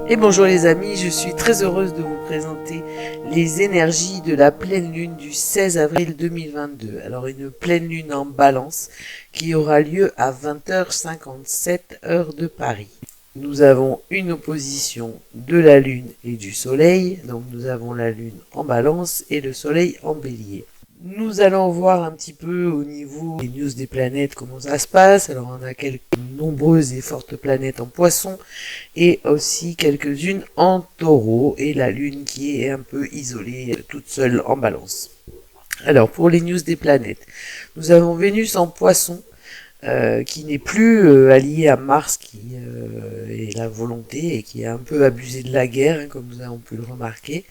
Et bonjour les amis, je suis très heureuse de vous présenter les énergies de la pleine lune du 16 avril 2022. Alors une pleine lune en balance qui aura lieu à 20h57 heure de Paris. Nous avons une opposition de la lune et du soleil, donc nous avons la lune en balance et le soleil en bélier. Nous allons voir un petit peu au niveau des news des planètes comment ça se passe. Alors on a quelques nombreuses et fortes planètes en poisson et aussi quelques-unes en taureau et la lune qui est un peu isolée toute seule en balance. Alors pour les news des planètes, nous avons Vénus en poisson qui n'est plus allié à Mars qui est la volonté et qui a un peu abusé de la guerre, hein, comme nous avons pu le remarquer.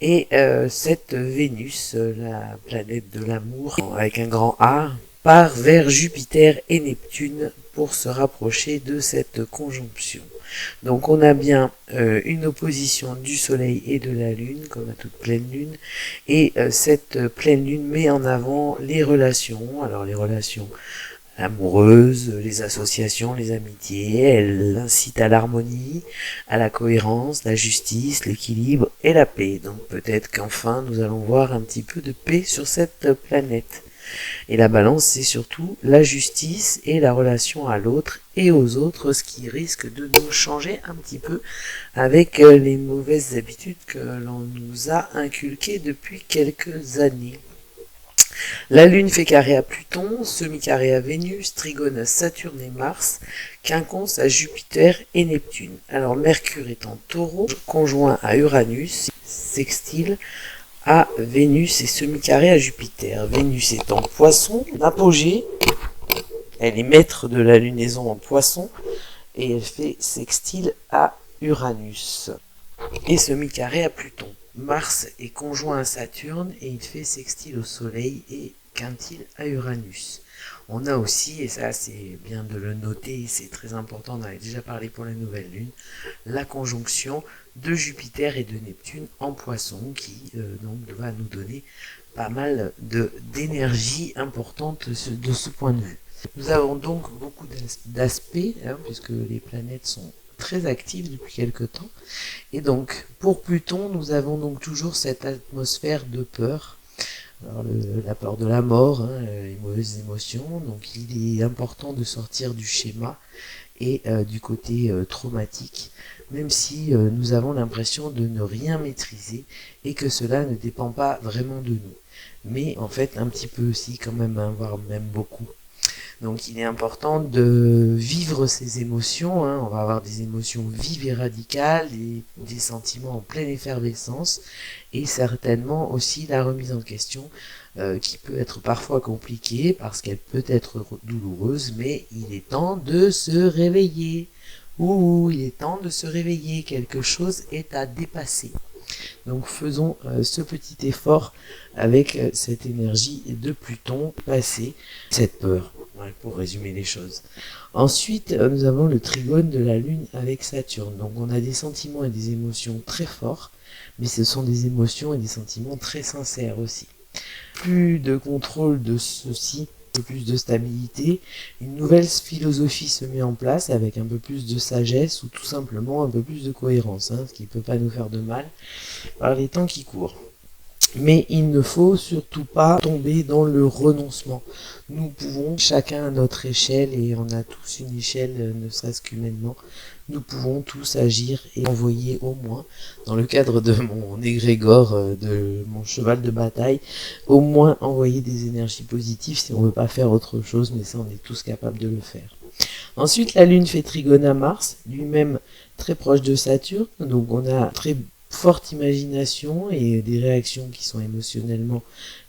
Et cette Vénus, la planète de l'amour, avec un grand A, part vers Jupiter et Neptune pour se rapprocher de cette conjonction. Donc on a bien une opposition du Soleil et de la Lune, comme à toute pleine Lune, et cette pleine Lune met en avant les relations, alors les relations amoureuses, les associations, les amitiés, elle incite à l'harmonie, à la cohérence, la justice, l'équilibre et la paix. Donc peut-être qu'enfin nous allons voir un petit peu de paix sur cette planète. Et la balance, c'est surtout la justice et la relation à l'autre et aux autres, ce qui risque de nous changer un petit peu avec les mauvaises habitudes que l'on nous a inculquées depuis quelques années. La Lune fait carré à Pluton, semi-carré à Vénus, trigone à Saturne et Mars, quinconce à Jupiter et Neptune. Alors Mercure est en Taureau, conjoint à Uranus, sextile à Vénus et semi-carré à Jupiter. Vénus est en Poisson, apogée, elle est maître de la lunaison en Poisson et elle fait sextile à Uranus et semi-carré à Pluton. Mars est conjoint à Saturne et il fait sextile au Soleil et quintile à Uranus. On a aussi, et ça c'est bien de le noter, c'est très important, on en avait déjà parlé pour la nouvelle lune, la conjonction de Jupiter et de Neptune en Poisson qui donc va nous donner pas mal d'énergie importante de ce point de vue. Nous avons donc beaucoup d'aspects, hein, puisque les planètes sont très actives depuis quelque temps. Et donc, pour Pluton, nous avons donc toujours cette atmosphère de peur. Alors, la peur de la mort, hein, les mauvaises émotions. Donc, il est important de sortir du schéma et du côté traumatique, même si nous avons l'impression de ne rien maîtriser et que cela ne dépend pas vraiment de nous. Mais en fait, un petit peu aussi quand même, hein, voire même beaucoup. Donc il est important de vivre ces émotions, hein. On va avoir des émotions vives et radicales, des sentiments en pleine effervescence, et certainement aussi la remise en question qui peut être parfois compliquée parce qu'elle peut être douloureuse, mais il est temps de se réveiller. Il est temps de se réveiller, quelque chose est à dépasser. Donc faisons ce petit effort avec cette énergie de Pluton, passer cette peur. Pour résumer les choses. Ensuite, nous avons le trigone de la Lune avec Saturne. Donc on a des sentiments et des émotions très forts, mais ce sont des émotions et des sentiments très sincères aussi. Plus de contrôle de ceci, plus de stabilité, une nouvelle philosophie se met en place avec un peu plus de sagesse ou tout simplement un peu plus de cohérence, hein, ce qui ne peut pas nous faire de mal par les temps qui courent. Mais il ne faut surtout pas tomber dans le renoncement. Nous pouvons, chacun à notre échelle, et on a tous une échelle, ne serait-ce qu'humainement, nous pouvons tous agir et envoyer au moins, dans le cadre de mon égrégore, de mon cheval de bataille, au moins envoyer des énergies positives si on ne veut pas faire autre chose, mais ça on est tous capables de le faire. Ensuite, la Lune fait trigone à Mars, lui-même très proche de Saturne, donc on a très forte imagination et des réactions qui sont émotionnellement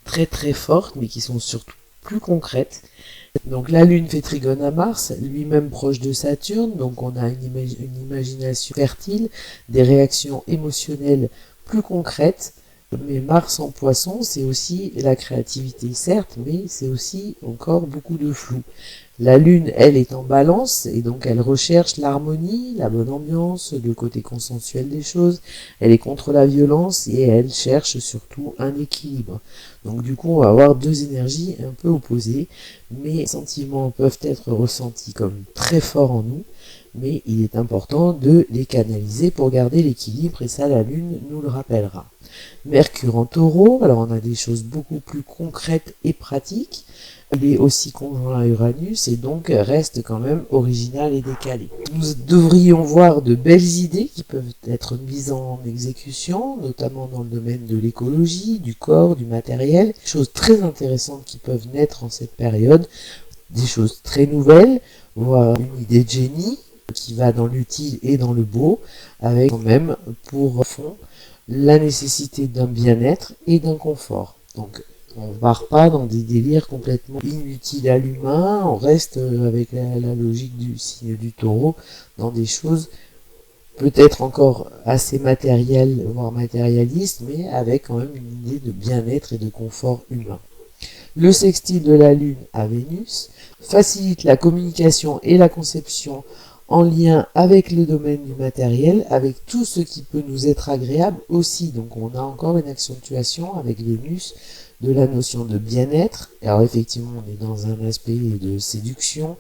très très fortes, mais qui sont surtout plus concrètes. Donc la Lune fait trigone à Mars, lui-même proche de Saturne, donc on a une imagination fertile, des réactions émotionnelles plus concrètes. Mais Mars en Poisson, c'est aussi la créativité, certes, mais c'est aussi encore beaucoup de flou. La Lune, elle, est en Balance, et donc elle recherche l'harmonie, la bonne ambiance, le côté consensuel des choses. Elle est contre la violence et elle cherche surtout un équilibre. Donc du coup, on va avoir deux énergies un peu opposées, mais les sentiments peuvent être ressentis comme très forts en nous, mais il est important de les canaliser pour garder l'équilibre, et ça la Lune nous le rappellera. Mercure en Taureau, alors on a des choses beaucoup plus concrètes et pratiques. Il est aussi conjoint à Uranus et donc reste quand même original et décalé. Nous devrions voir de belles idées qui peuvent être mises en exécution, notamment dans le domaine de l'écologie, du corps, du matériel. Des choses très intéressantes qui peuvent naître en cette période, des choses très nouvelles, voire une idée de génie qui va dans l'utile et dans le beau, avec quand même pour fond la nécessité d'un bien-être et d'un confort. Donc on ne part pas dans des délires complètement inutiles à l'humain, on reste avec la logique du signe du Taureau dans des choses peut-être encore assez matérielles, voire matérialistes, mais avec quand même une idée de bien-être et de confort humain. Le sextile de la Lune à Vénus facilite la communication et la conception en lien avec le domaine du matériel, avec tout ce qui peut nous être agréable aussi. Donc on a encore une accentuation avec Vénus de la notion de bien-être. Alors effectivement, on est dans un aspect de séduction,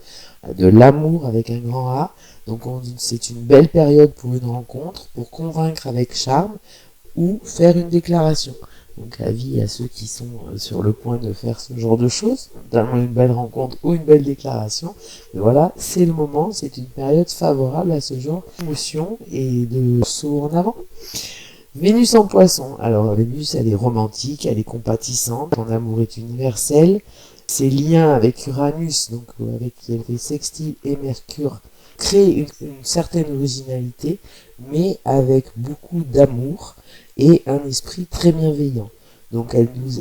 de l'amour avec un grand A. Donc c'est une belle période pour une rencontre, pour convaincre avec charme ou faire une déclaration. Donc avis à ceux qui sont sur le point de faire ce genre de choses, notamment une belle rencontre ou une belle déclaration. Mais voilà, c'est le moment, c'est une période favorable à ce genre d'émotion et de saut en avant. Vénus en Poisson. Alors Vénus, elle est romantique, elle est compatissante, son amour est universel. Ses liens avec Uranus, donc avec les sextiles et Mercure, créent une certaine originalité, mais avec beaucoup d'amour et un esprit très bienveillant. Donc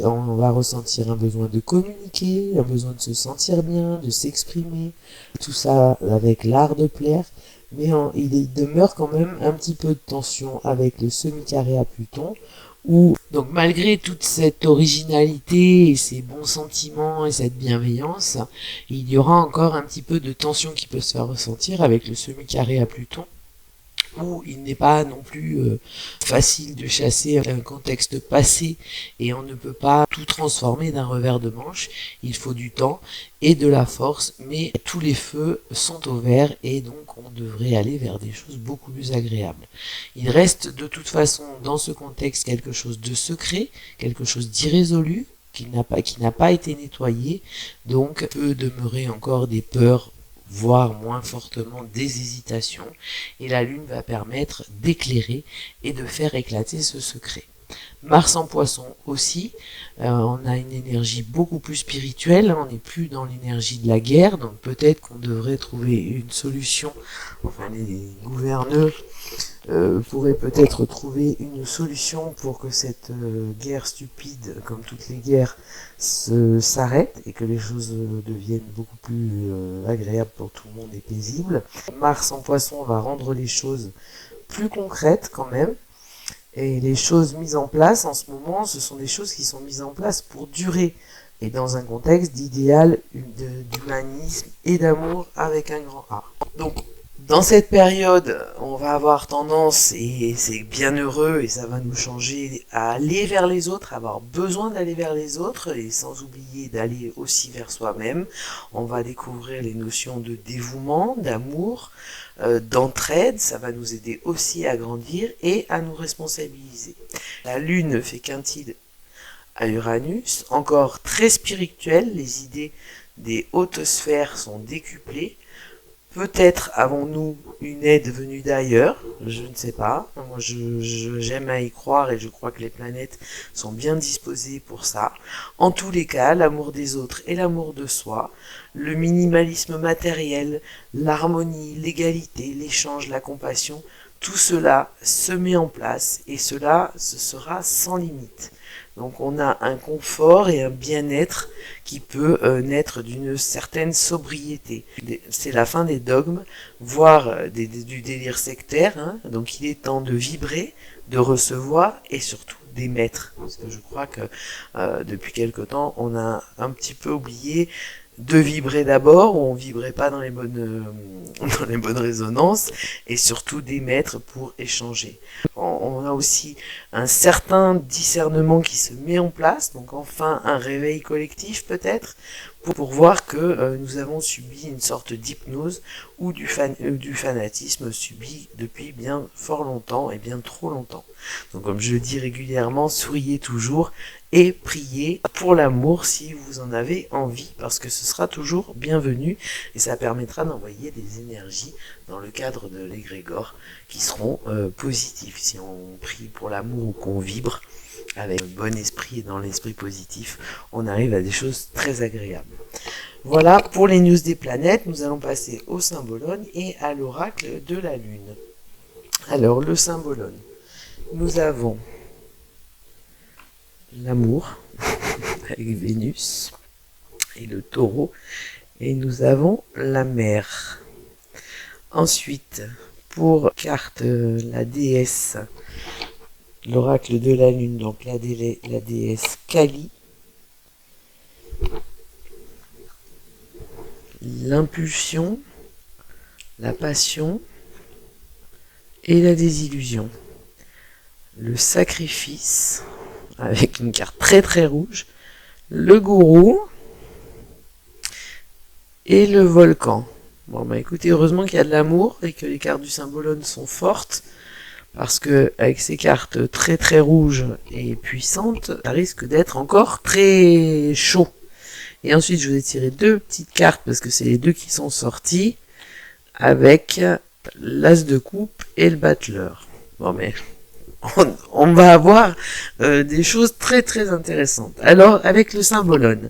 on va ressentir un besoin de communiquer, un besoin de se sentir bien, de s'exprimer, tout ça avec l'art de plaire. Mais il demeure quand même un petit peu de tension avec le semi-carré à Pluton, où donc malgré toute cette originalité et ces bons sentiments et cette bienveillance, il y aura encore un petit peu de tension qui peut se faire ressentir avec le semi-carré à Pluton, où il n'est pas non plus facile de chasser un contexte passé et on ne peut pas tout transformer d'un revers de manche. Il faut du temps et de la force, mais tous les feux sont au vert et donc on devrait aller vers des choses beaucoup plus agréables. Il reste de toute façon dans ce contexte quelque chose de secret, quelque chose d'irrésolu, qui n'a pas été nettoyé, donc peut demeurer encore des peurs, voire moins fortement des hésitations, et la Lune va permettre d'éclairer et de faire éclater ce secret. Mars en Poisson aussi, on a une énergie beaucoup plus spirituelle, on n'est plus dans l'énergie de la guerre, donc peut-être qu'on devrait trouver une solution, enfin les gouverneurs pourraient peut-être trouver une solution pour que cette guerre stupide, comme toutes les guerres, s'arrête et que les choses deviennent beaucoup plus agréables pour tout le monde et paisibles. Mars en Poisson va rendre les choses plus concrètes quand même. Et les choses mises en place en ce moment, ce sont des choses qui sont mises en place pour durer. Et dans un contexte d'idéal, d'humanisme et d'amour avec un grand A. Donc, dans cette période, on va avoir tendance, et c'est bien heureux, et ça va nous changer, à aller vers les autres, avoir besoin d'aller vers les autres, et sans oublier d'aller aussi vers soi-même. On va découvrir les notions de dévouement, d'amour, d'entraide. Ça va nous aider aussi à grandir et à nous responsabiliser. La Lune fait quintile à Uranus, encore très spirituel, les idées des hautes sphères sont décuplées. Peut-être avons-nous une aide venue d'ailleurs, je ne sais pas. Moi, j'aime à y croire et je crois que les planètes sont bien disposées pour ça. En tous les cas, l'amour des autres et l'amour de soi, le minimalisme matériel, l'harmonie, l'égalité, l'échange, la compassion, tout cela se met en place et cela, ce sera sans limite. Donc on a un confort et un bien-être qui peut naître d'une certaine sobriété. C'est la fin des dogmes, voire du délire sectaire, hein. Donc il est temps de vibrer, de recevoir et surtout d'émettre. Parce que je crois que depuis quelque temps, on a un petit peu oublié de vibrer d'abord, où on vibrait pas dans les bonnes résonances, et surtout d'émettre pour échanger. On a aussi un certain discernement qui se met en place, donc enfin un réveil collectif peut-être, pour voir que nous avons subi une sorte d'hypnose ou du fanatisme subi depuis bien fort longtemps et bien trop longtemps. Donc comme je le dis régulièrement, souriez toujours et priez pour l'amour si vous en avez envie, parce que ce sera toujours bienvenu et ça permettra d'envoyer des énergies dans le cadre de l'égrégore qui seront positifs. Si on prie pour l'amour ou qu'on vibre avec le bon esprit et dans l'esprit positif, on arrive à des choses très agréables. Voilà pour les news des planètes. Nous allons passer au symbolone et à l'oracle de la Lune. Alors, le symbolone. Nous avons l'amour avec Vénus et le taureau, et nous avons la mer. Ensuite, pour carte la déesse, l'oracle de la Lune, donc la déesse Kali, l'impulsion, la passion et la désillusion. Le sacrifice, avec une carte très très rouge, le gourou et le volcan. Bon bah écoutez, heureusement qu'il y a de l'amour et que les cartes du symbolone sont fortes, parce que avec ces cartes très très rouges et puissantes, ça risque d'être encore très chaud. Et ensuite, je vous ai tiré deux petites cartes, parce que c'est les deux qui sont sorties, avec l'as de coupe et le battleur. Bon, mais on va avoir des choses très très intéressantes. Alors, avec le symbolone,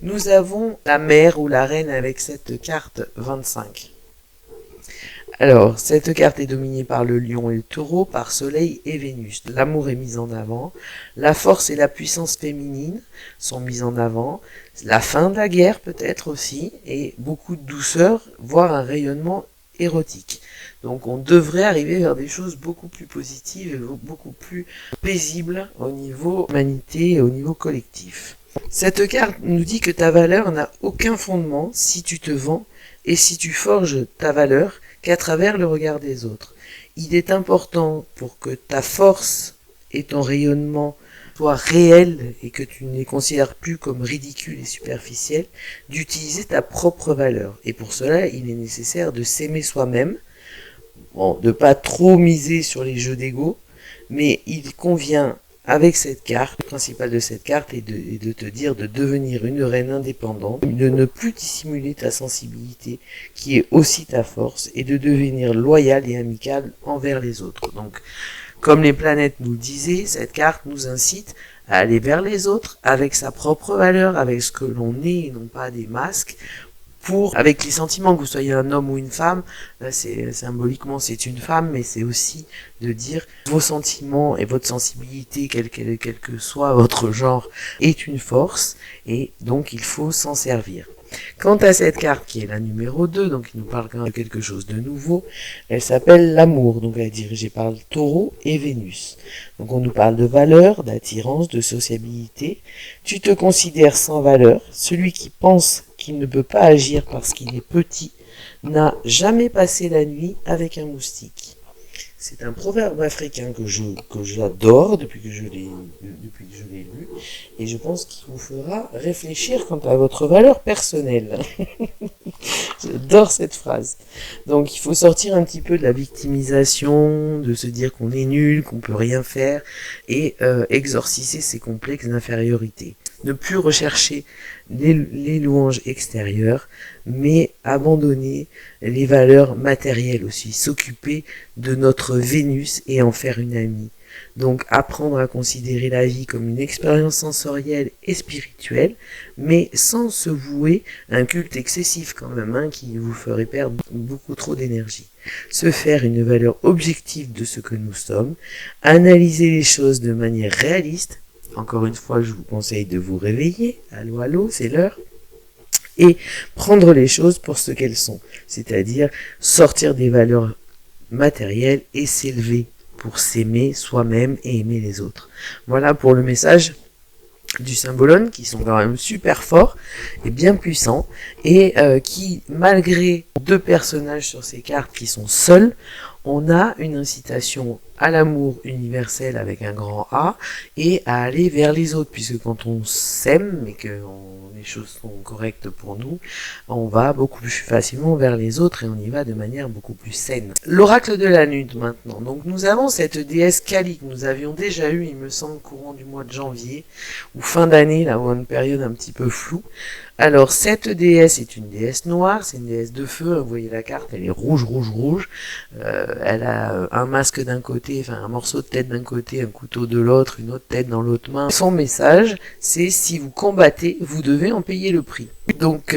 nous avons la mère ou la reine avec cette carte 25. Alors, cette carte est dominée par le lion et le taureau, par Soleil et Vénus. L'amour est mis en avant, la force et la puissance féminine sont mises en avant, la fin de la guerre peut-être aussi, et beaucoup de douceur, voire un rayonnement érotique. Donc on devrait arriver vers des choses beaucoup plus positives et beaucoup plus paisibles au niveau humanité et au niveau collectif. Cette carte nous dit que ta valeur n'a aucun fondement si tu te vends et si tu forges ta valeur qu'à travers le regard des autres. Il est important, pour que ta force et ton rayonnement soient réels et que tu ne les considères plus comme ridicules et superficiels, d'utiliser ta propre valeur. Et pour cela, il est nécessaire de s'aimer soi-même, bon, de pas trop miser sur les jeux d'ego, mais il convient avec cette carte, le principal de cette carte est de te dire de devenir une reine indépendante, de ne plus dissimuler ta sensibilité qui est aussi ta force et de devenir loyal et amical envers les autres. Donc, comme les planètes nous le disaient, cette carte nous incite à aller vers les autres avec sa propre valeur, avec ce que l'on est et non pas des masques, avec les sentiments, que vous soyez un homme ou une femme, là c'est symboliquement c'est une femme, mais c'est aussi de dire vos sentiments et votre sensibilité, quel que soit votre genre, est une force, et donc il faut s'en servir. Quant à cette carte qui est la numéro 2, donc qui nous parle quand même de quelque chose de nouveau, elle s'appelle l'amour, donc elle est dirigée par le taureau et Vénus. Donc on nous parle de valeur, d'attirance, de sociabilité. Tu te considères sans valeur, celui qui pense qu'il ne peut pas agir parce qu'il est petit n'a jamais passé la nuit avec un moustique. C'est un proverbe africain que j'adore depuis que je l'ai lu, et je pense qu'il vous fera réfléchir quant à votre valeur personnelle. J'adore cette phrase. Donc il faut sortir un petit peu de la victimisation, de se dire qu'on est nul, qu'on peut rien faire, et exorciser ces complexes d'infériorité. Ne plus rechercher les louanges extérieures, mais abandonner les valeurs matérielles aussi, s'occuper de notre Vénus et en faire une amie. Donc apprendre à considérer la vie comme une expérience sensorielle et spirituelle, mais sans se vouer à un culte excessif quand même, qui vous ferait perdre beaucoup trop d'énergie. Se faire une valeur objective de ce que nous sommes, analyser les choses de manière réaliste. Encore une fois, je vous conseille de vous réveiller. Allô, allô, c'est l'heure. Et prendre les choses pour ce qu'elles sont. C'est-à-dire sortir des valeurs matérielles et s'élever pour s'aimer soi-même et aimer les autres. Voilà pour le message du symbolone, qui sont quand même super forts et bien puissants, et qui, malgré deux personnages sur ces cartes qui sont seuls, on a une incitation à l'amour universel avec un grand A et à aller vers les autres, puisque quand on s'aime et que les choses sont correctes pour nous, on va beaucoup plus facilement vers les autres et on y va de manière beaucoup plus saine. L'oracle de la lune maintenant. Donc nous avons cette déesse Kali que nous avions déjà eu, il me semble, courant du mois de janvier ou fin d'année, là où une période un petit peu floue. Alors cette déesse est une déesse noire, c'est une déesse de feu, vous voyez la carte, elle est rouge, rouge, rouge, elle a un masque d'un côté, enfin un morceau de tête d'un côté, un couteau de l'autre, une autre tête dans l'autre main. Son message, c'est si vous combattez, vous devez en payer le prix. Donc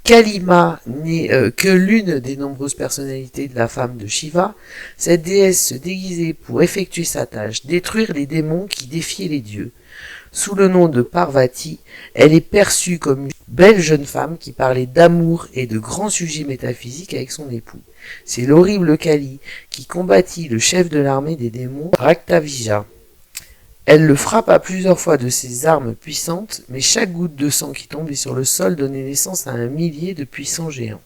Kalima n'est que l'une des nombreuses personnalités de la femme de Shiva. Cette déesse se déguisait pour effectuer sa tâche, détruire les démons qui défiaient les dieux. Sous le nom de Parvati, elle est perçue comme une belle jeune femme qui parlait d'amour et de grands sujets métaphysiques avec son époux. C'est l'horrible Kali qui combattit le chef de l'armée des démons, Raktavija. Elle le frappa plusieurs fois de ses armes puissantes, mais chaque goutte de sang qui tombait sur le sol donnait naissance à un millier de puissants géants.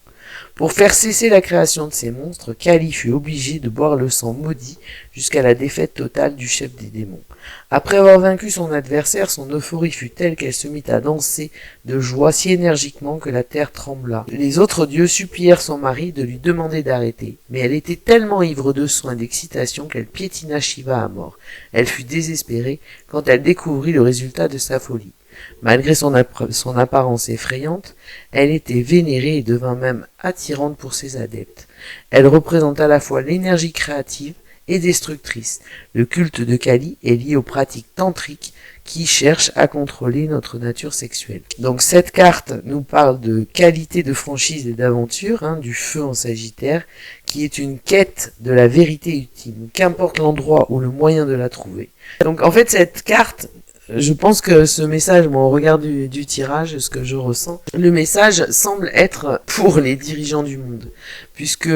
Pour faire cesser la création de ces monstres, Kali fut obligé de boire le sang maudit jusqu'à la défaite totale du chef des démons. Après avoir vaincu son adversaire, son euphorie fut telle qu'elle se mit à danser de joie si énergiquement que la terre trembla. Les autres dieux supplièrent son mari de lui demander d'arrêter, mais elle était tellement ivre de soin et d'excitation qu'elle piétina Shiva à mort. Elle fut désespérée quand elle découvrit le résultat de sa folie. Malgré son apparence effrayante, elle était vénérée et devint même attirante pour ses adeptes. Elle représente à la fois l'énergie créative et destructrice. Le culte de Kali est lié aux pratiques tantriques qui cherchent à contrôler notre nature sexuelle. Donc cette carte nous parle de qualité de franchise et d'aventure, du feu en Sagittaire, qui est une quête de la vérité ultime, qu'importe l'endroit ou le moyen de la trouver. Donc en fait cette carte, je pense que ce message, au regard du tirage, ce que je ressens, le message semble être pour les dirigeants du monde, puisque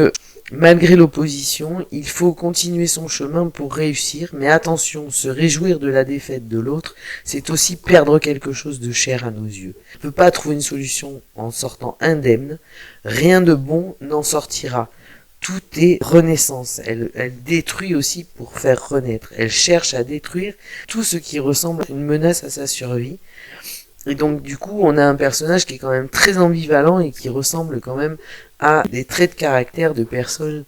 malgré l'opposition, il faut continuer son chemin pour réussir, mais attention, se réjouir de la défaite de l'autre, c'est aussi perdre quelque chose de cher à nos yeux. On ne peut pas trouver une solution en sortant indemne, rien de bon n'en sortira. Tout est renaissance, elle détruit aussi pour faire renaître, elle cherche à détruire tout ce qui ressemble à une menace à sa survie. Et donc du coup on a un personnage qui est quand même très ambivalent et qui ressemble quand même à des traits de caractère de personnes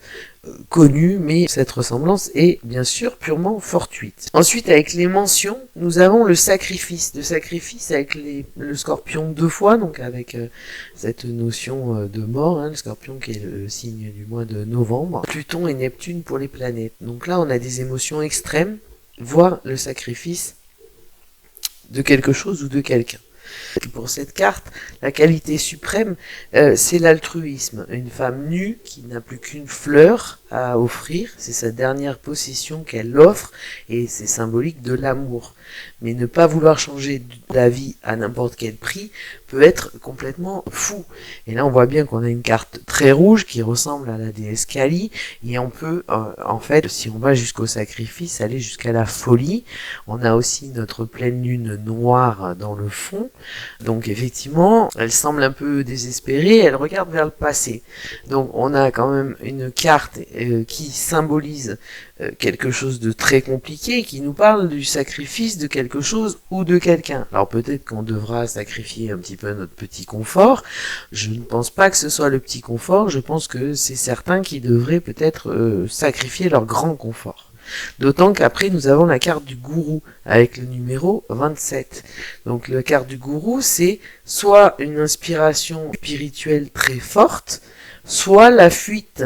connues, mais cette ressemblance est bien sûr purement fortuite. Ensuite avec les mentions, nous avons le sacrifice. De sacrifice avec le scorpion 2 fois, donc avec cette notion de mort, le scorpion qui est le signe du mois de novembre. Pluton et Neptune pour les planètes. Donc là on a des émotions extrêmes, voire le sacrifice de quelque chose ou de quelqu'un. Pour cette carte, la qualité suprême, c'est l'altruisme. Une femme nue qui n'a plus qu'une fleur à offrir, c'est sa dernière possession qu'elle offre et c'est symbolique de l'amour. Mais ne pas vouloir changer la vie à n'importe quel prix peut être complètement fou. Et là on voit bien qu'on a une carte très rouge qui ressemble à la déesse Kali et on peut en fait, si on va jusqu'au sacrifice, aller jusqu'à la folie. On a aussi notre pleine lune noire dans le fond. Donc effectivement, elle semble un peu désespérée, elle regarde vers le passé. Donc on a quand même une carte qui symbolise quelque chose de très compliqué, qui nous parle du sacrifice de quelque chose ou de quelqu'un. Alors peut-être qu'on devra sacrifier un petit peu notre petit confort. Je ne pense pas que ce soit le petit confort, je pense que c'est certains qui devraient peut-être sacrifier leur grand confort. D'autant qu'après nous avons la carte du gourou avec le numéro 27. Donc la carte du gourou, c'est soit une inspiration spirituelle très forte, soit la fuite.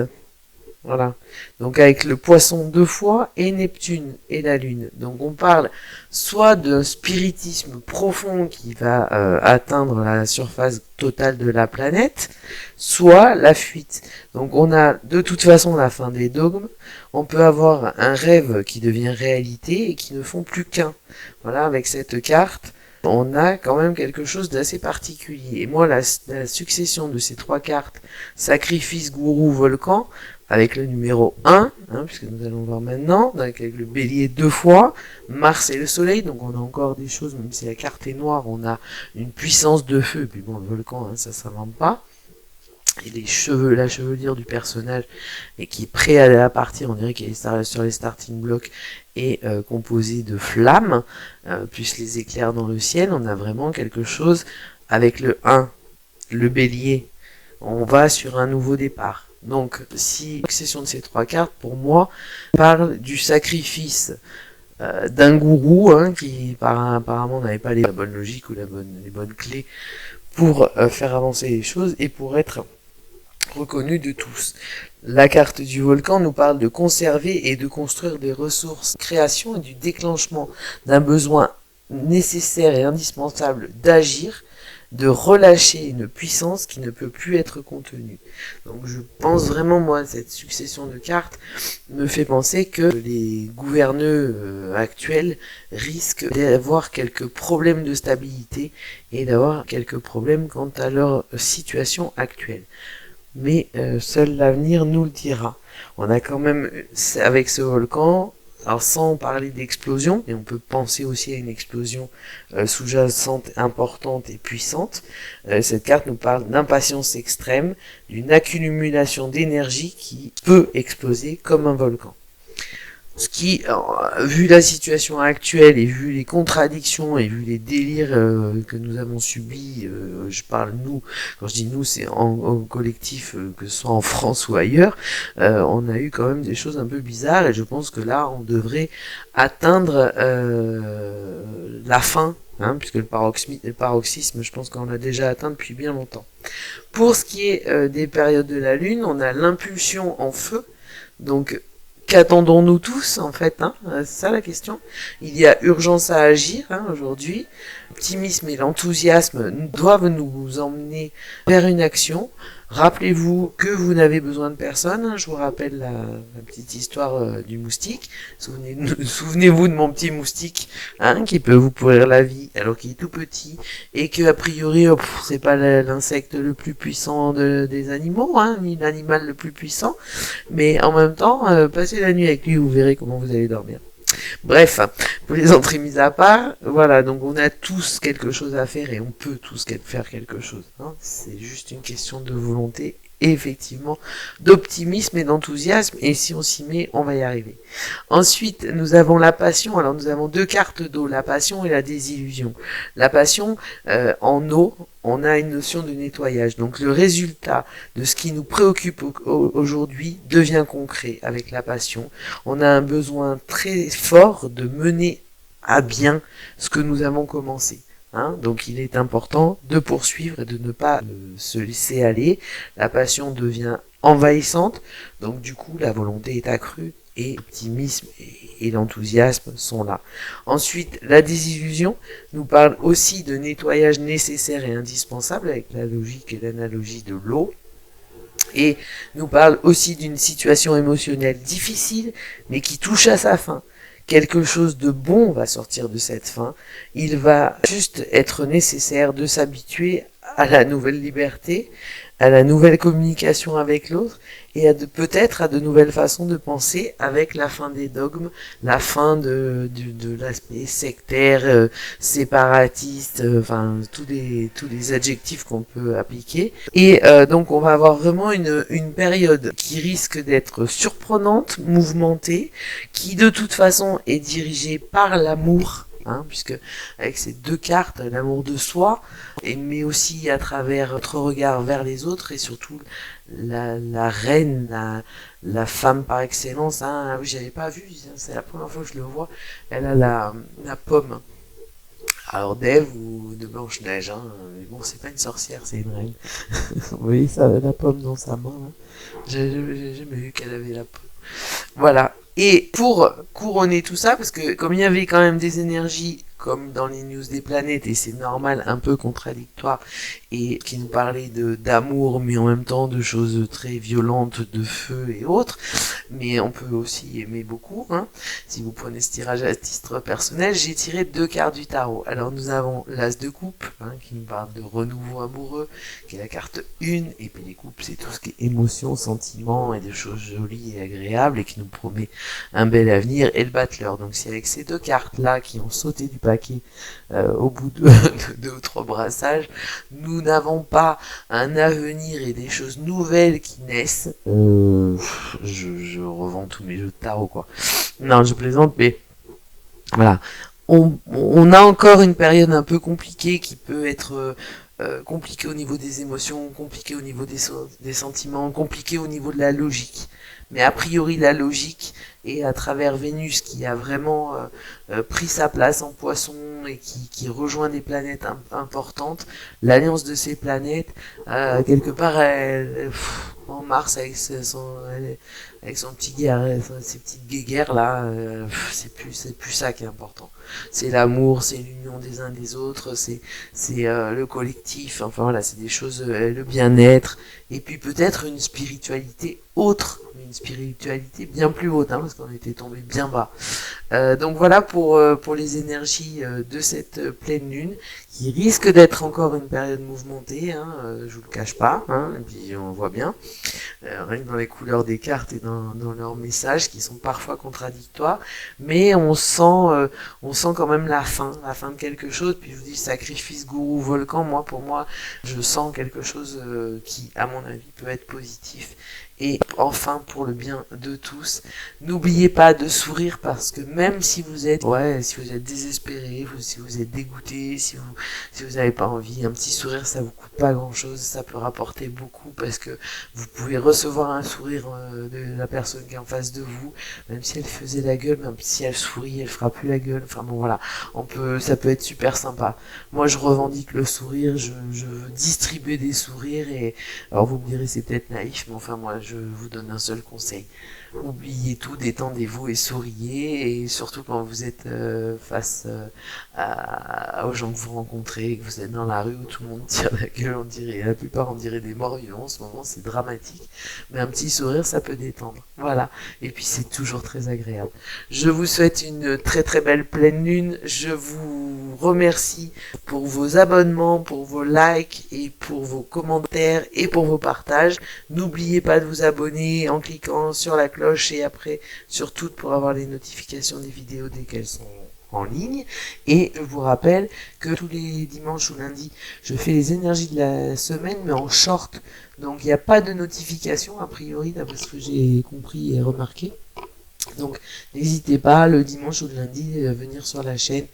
Voilà. Donc avec le poisson 2 fois et Neptune et la lune. Donc on parle soit d'un spiritisme profond qui va atteindre la surface totale de la planète, soit la fuite. Donc on a de toute façon la fin des dogmes. On peut avoir un rêve qui devient réalité et qui ne font plus qu'un. Voilà, avec cette carte, on a quand même quelque chose d'assez particulier. Et moi, la succession de ces 3 cartes, sacrifice, gourou, volcan, avec le numéro 1, puisque nous allons voir maintenant, avec le bélier 2 fois, Mars et le soleil, donc on a encore des choses, même si la carte est noire, on a une puissance de feu, et puis bon, le volcan, ça s'invente pas. et les cheveux, la chevelure du personnage, et qui est prêt à partir, on dirait qu'il est sur les starting blocks, est composé de flammes, plus les éclairs dans le ciel. On a vraiment quelque chose avec le 1, le bélier. On va sur un nouveau départ. Donc, si l'accession de ces 3 cartes, pour moi, parle du sacrifice d'un gourou, qui apparemment n'avait pas la bonne logique ou les bonnes clés pour faire avancer les choses et pour être reconnu de tous. La carte du volcan nous parle de conserver et de construire des ressources, création et du déclenchement d'un besoin nécessaire et indispensable d'agir, de relâcher une puissance qui ne peut plus être contenue. Donc je pense vraiment, moi, cette succession de cartes me fait penser que les gouverneux actuels risquent d'avoir quelques problèmes de stabilité et d'avoir quelques problèmes quant à leur situation actuelle. Mais seul l'avenir nous le dira. On a quand même, avec ce volcan, alors sans parler d'explosion, et on peut penser aussi à une explosion sous-jacente importante et puissante, cette carte nous parle d'impatience extrême, d'une accumulation d'énergie qui peut exploser comme un volcan. Ce qui, vu la situation actuelle et vu les contradictions et vu les délires que nous avons subis, je parle nous, quand je dis nous c'est en collectif, que ce soit en France ou ailleurs, on a eu quand même des choses un peu bizarres et je pense que là on devrait atteindre la fin, puisque le paroxysme, je pense qu'on l'a déjà atteint depuis bien longtemps. Pour ce qui est des périodes de la Lune, on a l'impulsion en feu, donc qu'attendons-nous tous, en fait, c'est ça la question. Il y a urgence à agir, aujourd'hui. L'optimisme et l'enthousiasme doivent nous emmener vers une action. Rappelez-vous que vous n'avez besoin de personne. Je vous rappelle la petite histoire du moustique. Souvenez-vous de mon petit moustique, qui peut vous pourrir la vie alors qu'il est tout petit et que a priori c'est pas l'insecte le plus puissant des animaux, ni l'animal le plus puissant, mais en même temps, passez la nuit avec lui, vous verrez comment vous allez dormir. Bref, plaisanterie mise à part, voilà, donc on a tous quelque chose à faire et on peut tous faire quelque chose. C'est juste une question de volonté et effectivement d'optimisme et d'enthousiasme, et si on s'y met, on va y arriver. Ensuite, nous avons la passion. Alors nous avons 2 cartes d'eau, la passion et la désillusion. La passion, en eau, on a une notion de nettoyage. Donc le résultat de ce qui nous préoccupe aujourd'hui devient concret avec la passion. On a un besoin très fort de mener à bien ce que nous avons commencé. Donc il est important de poursuivre et de ne pas se laisser aller. La passion devient envahissante, donc du coup la volonté est accrue et l'optimisme et l'enthousiasme sont là. Ensuite, la désillusion nous parle aussi de nettoyage nécessaire et indispensable avec la logique et l'analogie de l'eau. Et nous parle aussi d'une situation émotionnelle difficile, mais qui touche à sa fin. Quelque chose de bon va sortir de cette fin. Il va juste être nécessaire de s'habituer à la nouvelle liberté, à la nouvelle communication avec l'autre, et peut-être à de nouvelles façons de penser avec la fin des dogmes, la fin de l'aspect sectaire, séparatiste, enfin tous les adjectifs qu'on peut appliquer. Et donc on va avoir vraiment une période qui risque d'être surprenante, mouvementée, qui de toute façon est dirigée par l'amour, puisque avec ces 2 cartes, l'amour de soi, mais aussi à travers notre regard vers les autres, et surtout la reine, la femme par excellence, oui, j'avais pas vu, c'est la première fois que je le vois, elle a la pomme. Alors d'Ève ou de Blanche-Neige, mais bon, c'est pas une sorcière, c'est une reine. Vous voyez ça, la pomme dans sa main, j'ai jamais vu qu'elle avait la pomme. Voilà. Et pour couronner tout ça, parce que comme il y avait quand même des énergies, comme dans les news des planètes, et c'est normal, un peu contradictoire, et qui nous parlait d'amour, mais en même temps de choses très violentes, de feu et autres, mais on peut aussi aimer beaucoup, si vous prenez ce tirage à titre personnel. J'ai tiré 2 cartes du tarot. Alors nous avons l'As de coupe, qui nous parle de renouveau amoureux, qui est la carte 1, et puis les coupes, c'est tout ce qui est émotion, sentiment, et des choses jolies et agréables, et qui nous promet un bel avenir, et le battleur. Donc c'est avec ces 2 cartes-là qui ont sauté du paquet claquer au bout de, de 2 ou 3 brassages. Nous n'avons pas un avenir et des choses nouvelles qui naissent. Je revends tous mes jeux de tarot, quoi. Non, je plaisante, mais voilà. On a encore une période un peu compliquée qui peut être compliquée au niveau des émotions, compliquée au niveau des sentiments, compliquée au niveau de la logique. Mais a priori, la logique, et à travers Vénus qui a vraiment pris sa place en Poisson et qui rejoint des planètes importantes, l'alliance de ces planètes, quelque part, en Mars avec son petit guerre, ses petites guéguerres là, c'est plus ça qui est important. C'est l'amour, c'est l'union des uns des autres, c'est le collectif, enfin voilà, c'est des choses, le bien-être, et puis peut-être une spiritualité autre, mais une spiritualité bien plus haute, hein, parce qu'on était tombé bien bas. Donc voilà pour les énergies de cette pleine lune, qui risque d'être encore une période mouvementée, hein, je vous le cache pas, hein, et puis on voit bien, rien que dans les couleurs des cartes et dans leurs messages qui sont parfois contradictoires, mais on sent quand même la fin de quelque chose. Puis je vous dis, sacrifice, gourou, volcan, pour moi, je sens quelque chose qui, à mon avis, peut être positif. Et enfin, pour le bien de tous, n'oubliez pas de sourire, parce que même si vous êtes désespéré, si vous êtes dégoûté, si vous n'avez pas envie, un petit sourire, ça vous coûte pas grand chose, ça peut rapporter beaucoup, parce que vous pouvez recevoir un sourire de la personne qui est en face de vous, même si elle faisait la gueule, même si elle sourit, elle fera plus la gueule, enfin bon voilà, ça peut être super sympa. Moi je revendique le sourire, je veux distribuer des sourires, et alors vous me direz c'est peut-être naïf, mais enfin moi je vous donne un seul conseil. Oubliez tout, détendez-vous et souriez, et surtout quand vous êtes face aux gens que vous rencontrez, que vous êtes dans la rue où tout le monde tire la gueule, la plupart on dirait des morts vivants, en ce moment c'est dramatique, mais un petit sourire ça peut détendre, voilà, et puis c'est toujours très agréable. Je vous souhaite une très très belle pleine lune, je vous remercie pour vos abonnements, pour vos likes et pour vos commentaires et pour vos partages. N'oubliez pas de vous abonner en cliquant sur la cloche, et après sur toutes pour avoir les notifications des vidéos dès qu'elles sont en ligne. Et je vous rappelle que tous les dimanches ou lundis, je fais les énergies de la semaine, mais en short. Donc il n'y a pas de notification a priori, d'après ce que j'ai compris et remarqué. Donc n'hésitez pas le dimanche ou le lundi à venir sur la chaîne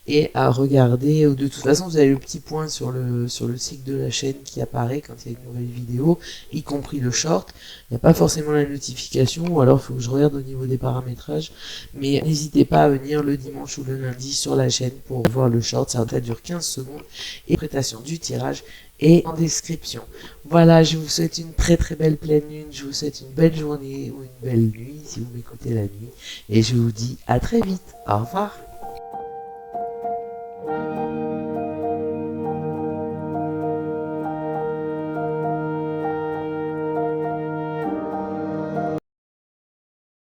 et à regarder. De toute façon vous avez le petit point sur le cycle de la chaîne qui apparaît quand il y a une nouvelle vidéo, y compris le short. Il n'y a pas forcément la notification, ou alors il faut que je regarde au niveau des paramétrages, mais n'hésitez pas à venir le dimanche ou le lundi sur la chaîne pour voir le short. Ça dure 15 secondes, et interprétation du tirage et en description. Voilà, je vous souhaite une très très belle pleine lune, je vous souhaite une belle journée ou une belle nuit si vous m'écoutez la nuit, et je vous dis à très vite. Au revoir.